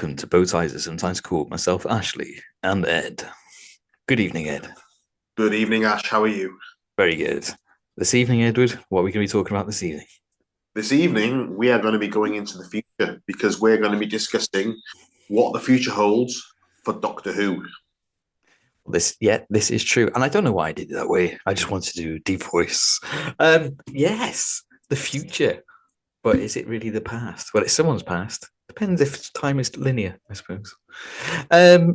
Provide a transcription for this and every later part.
welcome to Bow Ties, as sometimes called myself, Ashley, and Ed. Good evening, Ed. Good evening, Ash. How are you? Very good. This evening, Edward, what are we going to be talking about this evening? This evening, we are going to be going into the future because we're going to be discussing what the future holds for Doctor Who. This is true, and I don't know why I did it that way. I just wanted to do deep voice. Yes, the future, but is it really the past? Well, it's someone's past. Depends if time is linear, I suppose.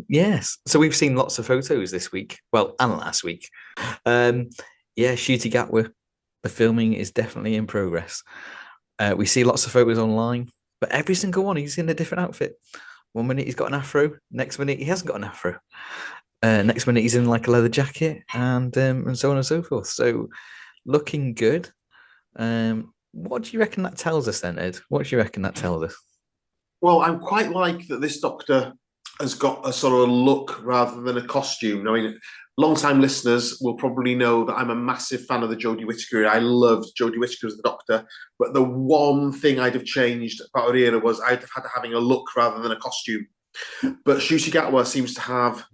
Yes. So we've seen lots of photos this week. Well, and last week. Yeah, Ncuti Gatwa. The filming is definitely in progress. We see lots of photos online, but every single one he's in a different outfit. One minute he's got an afro, next minute he hasn't got an afro. Next minute he's in like a leather jacket, and so on and so forth. So looking good. What do you reckon that tells us then, Ed? What do you reckon that tells us? Well, I'm quite like that this Doctor has got a sort of look rather than a costume. I mean, long-time listeners will probably know that I'm a massive fan of the Jodie Whittaker. I loved Jodie Whittaker as the Doctor, but the one thing I'd have changed about her era was I'd have had having a look rather than a costume. But Ncuti Gatwa seems to have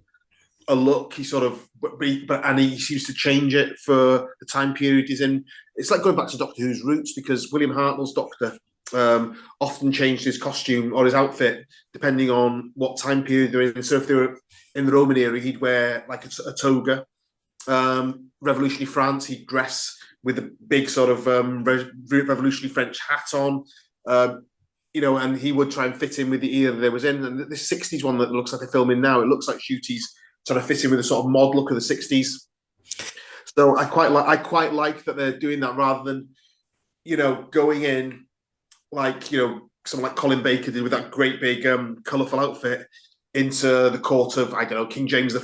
a look. He sort of, and he seems to change it for the time period he's in. It's like going back to Doctor Who's roots because William Hartnell's Doctor often changed his costume or his outfit depending on what time period they're in. So if they were in the Roman era, he'd wear like a toga. Revolutionary France, he'd dress with a big sort of revolutionary French hat on. And he would try and fit in with the era that they was in. And this 60s one that looks like they're filming now, it looks like Ncuti's trying to fit in with a sort of mod look of the 60s. So I quite like that they're doing that rather than, going in like, someone like Colin Baker did with that great big colourful outfit into the court of, I don't know, King James I.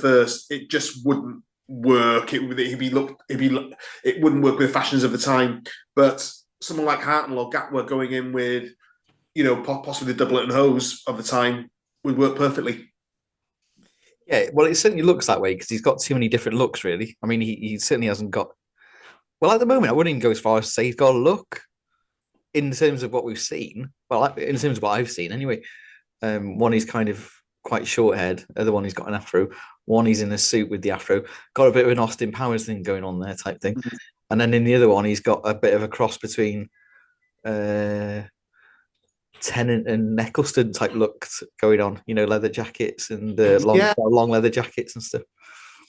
It just wouldn't work. It wouldn't work with the fashions of the time. But someone like Hartnell or Gatwa going in with, possibly the doublet and hose of the time would work perfectly. Yeah, well, it certainly looks that way because he's got too many different looks, really. I mean, he certainly hasn't got. Well, at the moment, I wouldn't even go as far as to say he's got a look in terms of what we've seen. Well, in terms of what I've seen, anyway. One he's kind of quite short head. The other one he's got an afro. One he's in a suit with the afro. Got a bit of an Austin Powers thing going on there, type thing. And then in the other one, he's got a bit of a cross between Tennant and Eccleston type looks going on, leather jackets and long leather jackets and stuff.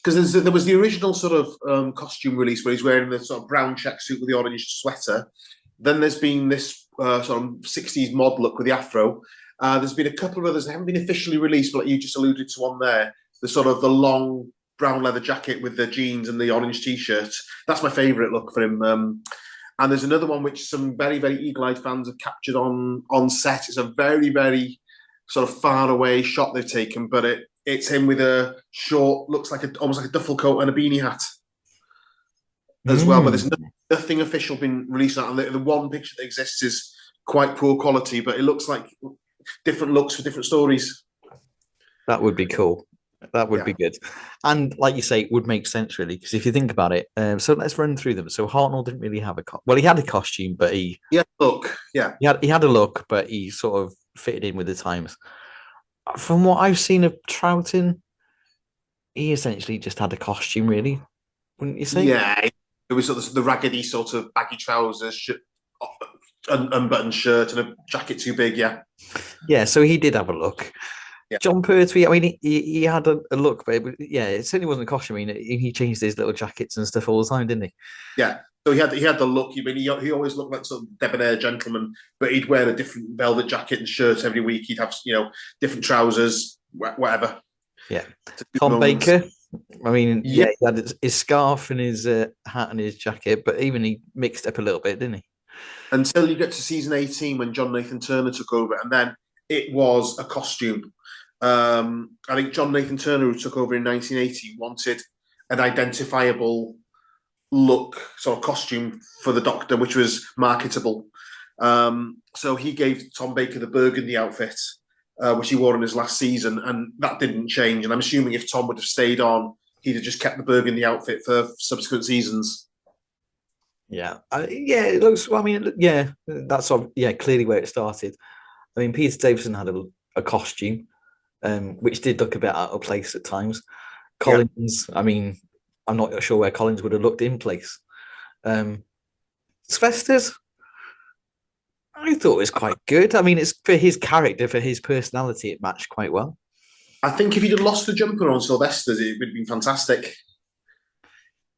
Because there was the original sort of costume release where he's wearing the sort of brown check suit with the orange sweater. Then there's been this sort of 60s mod look with the afro. There's been a couple of others that haven't been officially released, but like you just alluded to one there, the long brown leather jacket with the jeans and the orange t-shirt. That's my favourite look for him. And there's another one which some very, very eagle-eyed fans have captured on set. It's a very, very sort of far away shot they've taken, but it's him with a short, looks like almost like a duffel coat and a beanie hat as well. But there's nothing official been released on that. And the one picture that exists is quite poor quality, but it looks like different looks for different stories. That would be cool. That would be good. And like you say, it would make sense, really, because if you think about it, so let's run through them. So Hartnell didn't really have he had a costume, but he had a look. Yeah. He had a look, but he sort of fitted in with the times. From what I've seen of Troughton, he essentially just had a costume, really, wouldn't you say? Yeah. It was sort of the raggedy sort of baggy trousers, unbuttoned shirt and a jacket too big, yeah. Yeah, so he did have a look. Yeah. Jon Pertwee, I mean, he had a look, but it certainly wasn't a costume. I mean, he changed his little jackets and stuff all the time, didn't he? Yeah. So he had the look. I mean, he always looked like sort of debonair gentleman, but he'd wear a different velvet jacket and shirt every week. He'd have, different trousers, whatever. Yeah. Tom Baker, I mean, he had his scarf and his hat and his jacket, but even he mixed up a little bit, didn't he? Until you get to season 18 when John Nathan Turner took over, and then it was a costume. I think John Nathan Turner, who took over in 1980, wanted an identifiable look, sort of costume for the Doctor, which was marketable. So he gave Tom Baker the burgundy outfit, which he wore in his last season, and that didn't change. And I'm assuming if Tom would have stayed on, he'd have just kept the burgundy outfit for subsequent seasons. Yeah, it looks. Well, I mean, that's clearly where it started. I mean, Peter Davison had a costume. which did look a bit out of place at times. Yeah. Collins, I mean, I'm not sure where Collins would have looked in place. Sylvester's, I thought was quite good. I mean, it's for his character, for his personality, it matched quite well. I think if he'd have lost the jumper on Sylvester's, it would have been fantastic.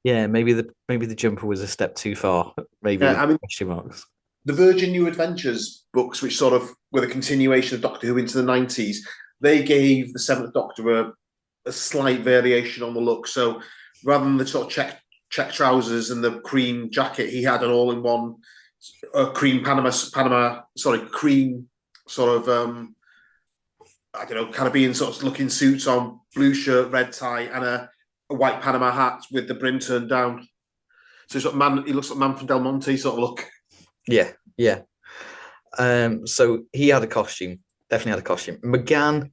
Yeah, maybe the jumper was a step too far. Maybe I mean, question marks. the Virgin New Adventures books, which sort of were the continuation of Doctor Who into the 90s, they gave the Seventh Doctor a slight variation on the look. So rather than the sort of check trousers and the cream jacket, he had an all-in-one cream cream sort of I don't know, Caribbean sort of looking suits on, blue shirt, red tie, and a white Panama hat with the brim turned down. So he looks like Man from Del Monte sort of look. Yeah. So he had a costume, definitely had a costume. McGann,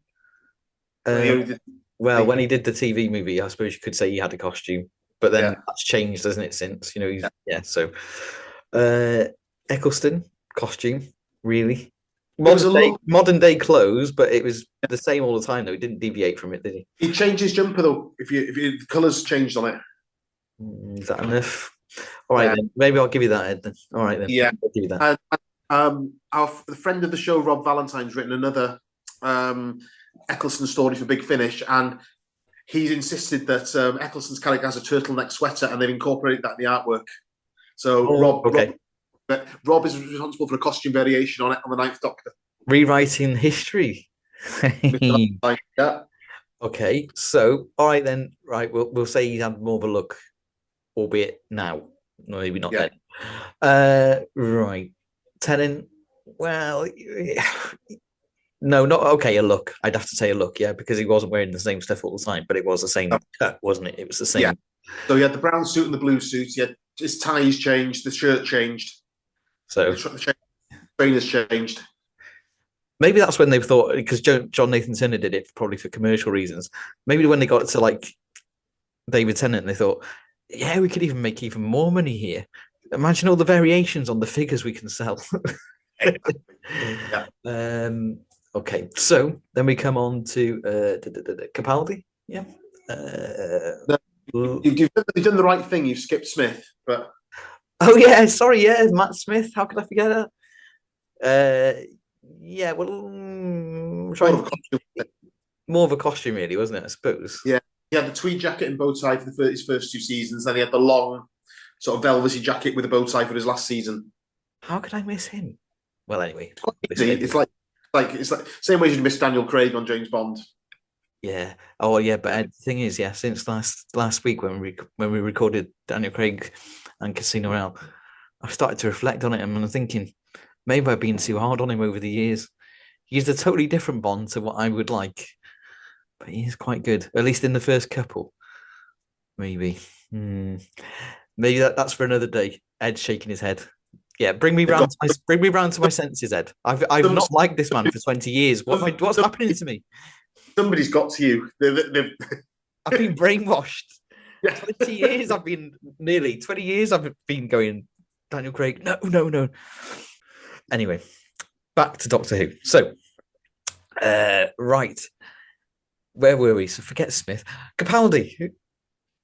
when he did the TV movie, I suppose you could say he had a costume, but then that's changed, hasn't it? Since So Eccleston costume, really modern day clothes, but it was the same all the time. Though he didn't deviate from it, did he? He changed his jumper though. If the colours changed on it, is that enough? All right, then. Maybe I'll give you that, Ed. Then. All right, then. Yeah, I'll give you that. The friend of the show, Rob Valentine's, written another Eccleston story for Big Finish, and he's insisted that Eccleston's character has a turtleneck sweater, and they've incorporated that in the artwork. So Rob is responsible for a costume variation on it on the Ninth Doctor. Rewriting history. Yeah. Okay, so all right then. Right, we'll say he's had more of a look, albeit now. No, maybe not then. Right, Tennant. Well, no, not okay. A look. I'd have to say a look, yeah, because he wasn't wearing the same stuff all the time, but it was the same cut, wasn't it? It was the same. Yeah. So he had the brown suit and the blue suit. He had his ties changed, the shirt changed. So the trainers changed. Maybe that's when they thought, because John Nathan Turner did it probably for commercial reasons. Maybe when they got to like David Tennant, they thought, yeah, we could even make even more money here. Imagine all the variations on the figures we can sell. Okay, so then we come on to Capaldi. Yeah. You've done the right thing. You've skipped Smith, but oh yeah, sorry, yeah, Matt Smith. How could I forget that? Yeah, well, more of a costume, really, wasn't it? I suppose. Yeah, he had the tweed jacket and bow tie for his first 2 seasons. Then he had the long, sort of velvety jacket with a bow tie for his last season. How could I miss him? Well, anyway, it's like same way as you miss Daniel Craig on James Bond. Yeah. Oh, yeah. But the thing is, yeah, since last week when we recorded Daniel Craig and Casino Royale, I've started to reflect on it, and I'm thinking maybe I've been too hard on him over the years. He's a totally different Bond to what I would like, but he is quite good, at least in the first couple. Maybe. Maybe that's for another day. Ed's shaking his head. Yeah, bring me round to my senses, Ed. I've not liked this man for 20 years. What's happening to me? Somebody's got to you. I've been brainwashed. 20 years. Nearly 20 years. I've been going, Daniel Craig. No. Anyway, back to Doctor Who. So, right, where were we? So forget Smith. Capaldi.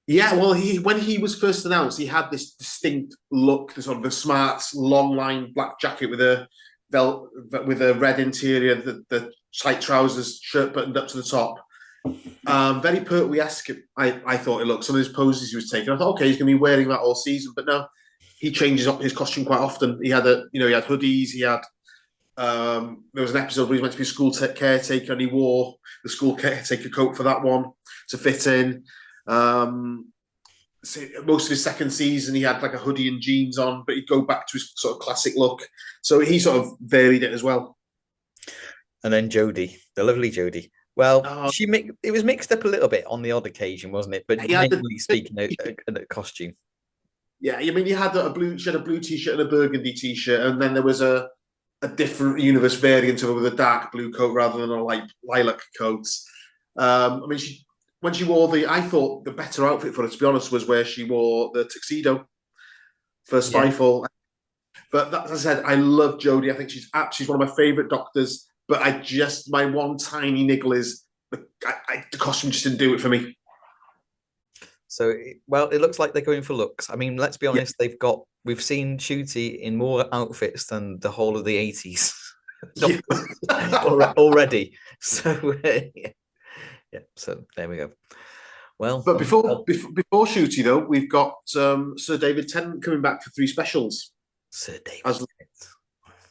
Yeah, well, when he was first announced, he had this distinct look, the sort of the smart, long line black jacket with a red interior, the tight trousers, shirt buttoned up to the top. Very Pertwee-esque, I thought it looked. Some of his poses he was taking, I thought, okay, he's going to be wearing that all season. But no, he changes up his costume quite often. He had he had hoodies. He had there was an episode where he went to be a school caretaker, and he wore the school caretaker coat for that one to fit in. Most of his second season, he had like a hoodie and jeans on, but he'd go back to his sort of classic look. So he sort of varied it as well. And then Jodie, the lovely Jodie. Well, it was mixed up a little bit on the odd occasion, wasn't it? But mainly speaking, a costume. Yeah, I mean, she had a blue t-shirt and a burgundy t-shirt, and then there was a different universe variant of it with a dark blue coat rather than a lilac coat. I mean, when she wore I thought the better outfit for her, to be honest, was where she wore the tuxedo for Spyfall. But as I said, I love Jodie. I think she's one of my favourite Doctors. But my one tiny niggle is the costume just didn't do it for me. So, well, it looks like they're going for looks. I mean, let's be honest, we've seen Shooty in more outfits than the whole of the 80s already. So, yeah, so there we go. Well, but before Shooty, though, we've got Sir David Tennant coming back for 3 specials. Sir David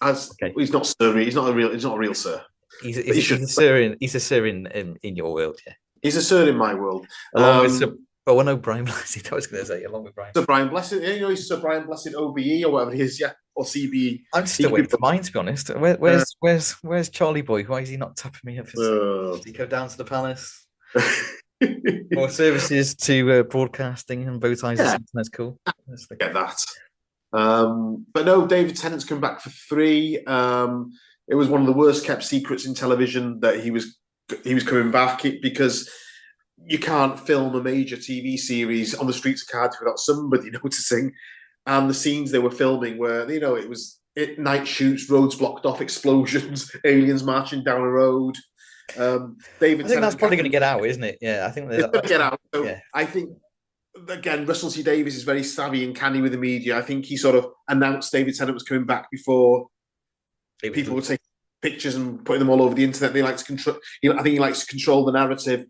okay. He's not Sir. He's not a real Sir. He's a Sir in your world, yeah. He's a Sir in my world. Along with Brian Blessed. I was going to say along with Brian. Sir Brian Blessed. He's Sir Brian Blessed OBE or whatever he is, yeah, or CBE. I'm still waiting for mine, to be honest. Where's Charlie Boy? Why is he not tapping me up? Does he go down to the palace? More services to broadcasting and bow ties. Yeah. That's cool. Get that. But no, David Tennant's come back for 3. It was one of the worst kept secrets in television that he was coming back, because you can't film a major TV series on the streets of Cardiff without somebody noticing. And the scenes they were filming were, it was night shoots, roads blocked off, explosions, aliens marching down a road. David I think that's probably going to get out, isn't it? Yeah, I think it's going to get out. So yeah. I think, again, Russell T Davies is very savvy and canny with the media. I think he sort of announced David Tennant was coming back before people would take pictures and putting them all over the internet. They like to control. I think he likes to control the narrative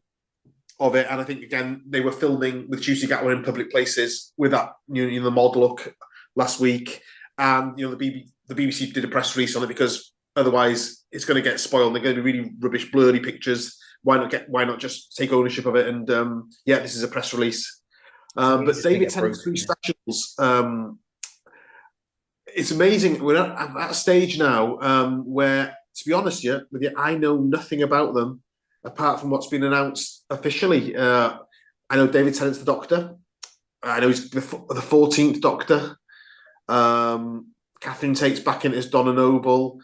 of it. And I think, again, they were filming with Ncuti Gatwa in public places with that, the mod look last week. And, the BBC did a press release on it because otherwise it's going to get spoiled. They're going to be really rubbish, blurry pictures. Why not just take ownership of it? And this is a press release. But David Tennant's 3 specials. It's amazing. We're at a stage now where, to be honest with you, I know nothing about them apart from what's been announced officially. I know David Tennant's the Doctor. I know he's the 14th Doctor. Catherine Tate's back in it as Donna Noble.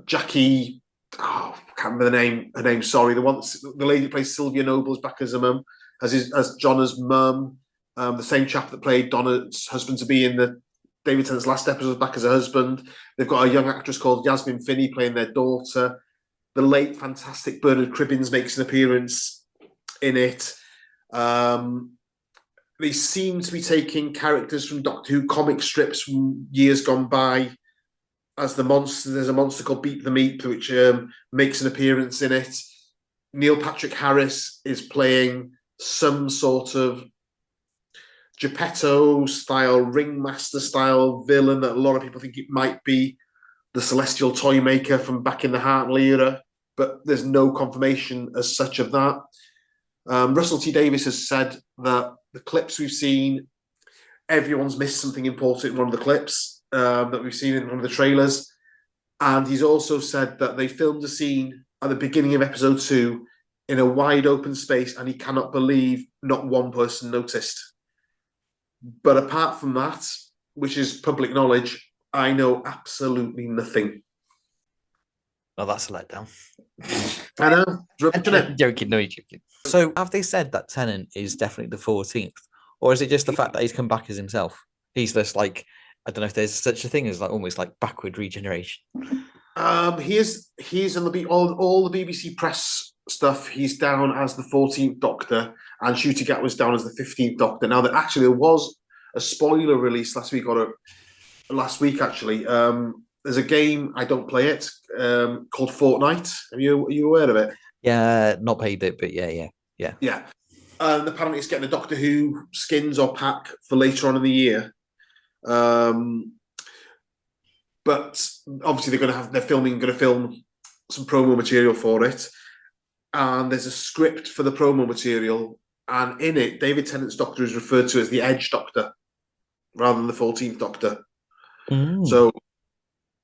Jackie, I can't remember her name. Sorry, the lady who plays Sylvia Noble is back as a mum, as Jonna's mum. The same chap that played Donna's husband to be in the David Tennant's last episode is back as a husband. They've got a young actress called Yasmin Finney playing their daughter. The late fantastic Bernard Cribbins makes an appearance in it. They seem to be taking characters from Doctor Who comic strips from years gone by as the monster. There's a monster called Beat the Meat, which makes an appearance in it. Neil Patrick Harris is playing some sort of Geppetto-style, Ringmaster-style villain that a lot of people think it might be the Celestial Toymaker from back in the Hartnell era, but there's no confirmation as such of that. Russell T Davies has said that the clips we've seen, everyone's missed something important in one of the clips that we've seen in one of the trailers. And he's also said that they filmed a scene at the beginning of episode 2 in a wide open space, and he cannot believe not one person noticed. But apart from that, which is public knowledge, I know absolutely nothing. Well, that's a letdown. I know. I'm joking. No, you're joking. So have they said that Tennant is definitely the 14th? Or is it just the fact that he's come back as himself? He's just like, I don't know if there's such a thing as like almost like backward regeneration. He is on all the BBC press stuff. He's down as the 14th Doctor, and Ncuti Gatwa was down as the 15th Doctor. Now, there was a spoiler release last week, actually. There's a game, I don't play it, called Fortnite. Are you aware of it? Yeah, not paid it, but yeah. Yeah. And apparently it's getting a Doctor Who skins or pack for later on in the year. But obviously they're going to film some promo material for it. And there's a script for the promo material. And in it, David Tennant's Doctor is referred to as the Edge Doctor rather than the 14th Doctor. Mm. So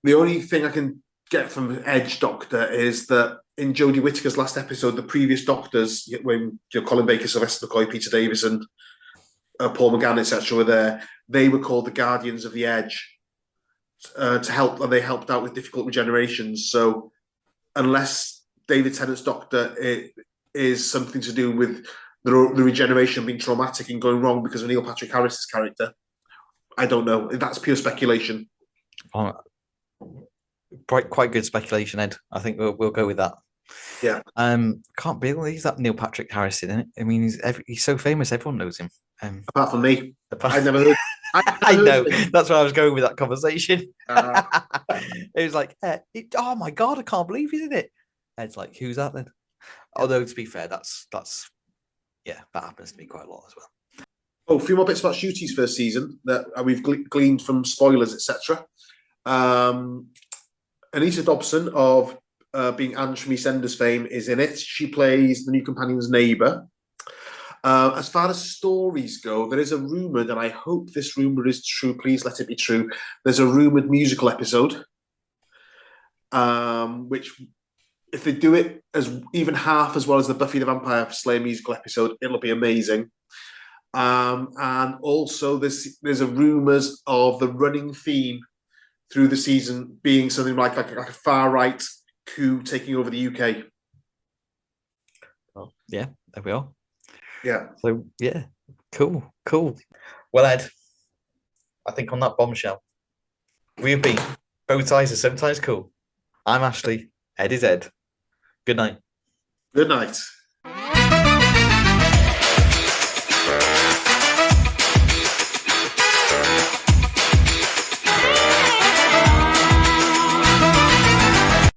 the only thing I can get from Edge Doctor is that in Jodie Whittaker's last episode, the previous Doctors, when Colin Baker, Sylvester McCoy, Peter Davison, Paul McGann, etc., were there, they were called the Guardians of the Edge to help, and they helped out with difficult regenerations. So unless David Tennant's Doctor is something to do with the regeneration being traumatic and going wrong because of Neil Patrick Harris's character, I don't know. That's pure speculation. Quite good speculation, Ed. I think we'll go with that. Yeah. Can't believe he's that Neil Patrick Harris in it. I mean, he's so famous, everyone knows him. Apart from me, I apart- never heard. I I never know heard of him. that's where I was going with that conversation. Uh, It was like, oh my god, I can't believe he's in it. Ed's like, who's that then? Although to be fair, that's yeah, that happens to me quite a lot as well. Oh, a few more bits about Shooty's first season that we've gleaned from spoilers, etc. Anita Dobson of being Anne from EastEnders fame is in it. She plays the new companion's neighbour. As far as stories go, there is a rumoured, and I hope this rumour is true. Please let it be true. There's a rumoured musical episode, which, if they do it as even half as well as the Buffy the Vampire Slayer musical episode, it'll be amazing. And also, there's a rumours of the running theme through the season being something like a far right coup taking over the UK. Oh, yeah, there we are. Yeah. So yeah, cool. Well, Ed, I think on that bombshell, we've been Bow Ties Are Sometimes Cool. I'm Ashley. Ed is Ed. Good night. Good night.